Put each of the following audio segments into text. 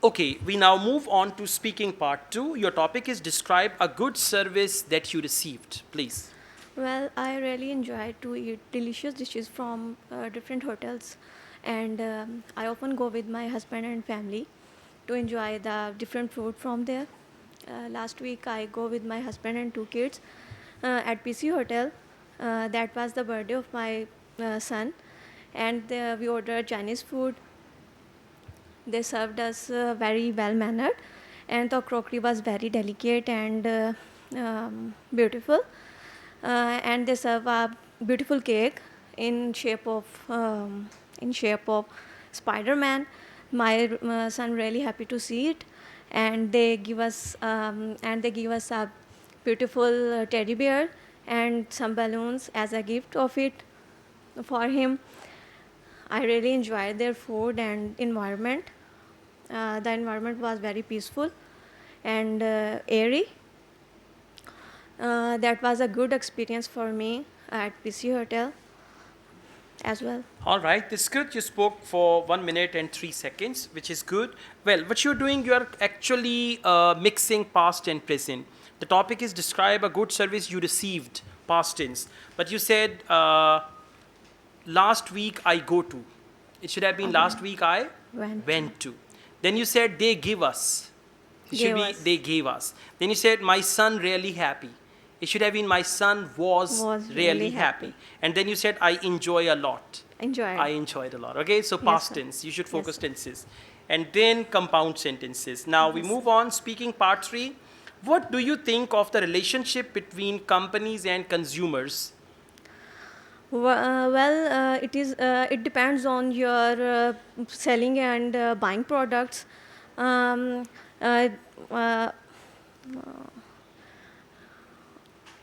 Okay, we now move on to speaking part 2. Your topic is describe a good service that you received. Please. Well, I really enjoy to eat delicious dishes from different hotels, and I often go with my husband and family to enjoy the different food from there. Last week, I go with my husband and two kids at PC Hotel. That was the birthday of my son, and we ordered Chinese food. They served us very well mannered, and the crockery was very delicate and beautiful. And they serve a beautiful cake in shape of Spider-Man. My son really happy to see it, and they give us a beautiful teddy bear and some balloons as a gift of it for him. I really enjoyed their food and environment. The environment was very peaceful and airy. That was a good experience for me at PC Hotel as well. All right, this is good. You spoke for 1 minute and 3 seconds, which is good. Well, what you're doing, you're actually mixing past and present. The topic is describe a good service you received, past tense. But you said last week I go to. It should have been last week I went to. Then you said they give us. It should Gave be us. they gave us. Then you said my son really happy. It should have been my son was really really happy. happy. And then you said I enjoy a lot. Enjoy. I enjoyed a lot. Okay, so past sir. tense. You should Yes, focus sir. tenses. And then compound sentences. Now we Yes, move on. Speaking part 3. What do you think of the relationship between companies and consumers? It depends on your selling and buying products. Um, uh, uh,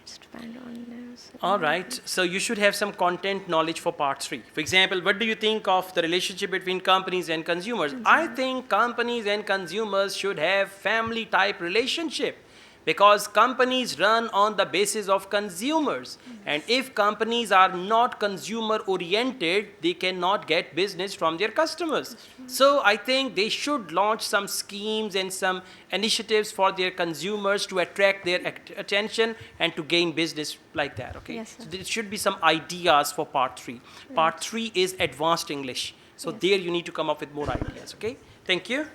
it's depend on All right, so you should have some content knowledge for part 3. For example, what do you think of the relationship between companies and consumers? I think companies and consumers should have family type relationship because companies run on the basis of consumers. And if companies are not consumer oriented, they cannot get business from their customers. So I think they should launch some schemes and some initiatives for their consumers to attract their attention and to gain business like that. Okay, Yes, sir. so there should be some ideas for part 3. Part 3 is advanced English. So Yes. there you need to come up with more ideas. Okay, thank you.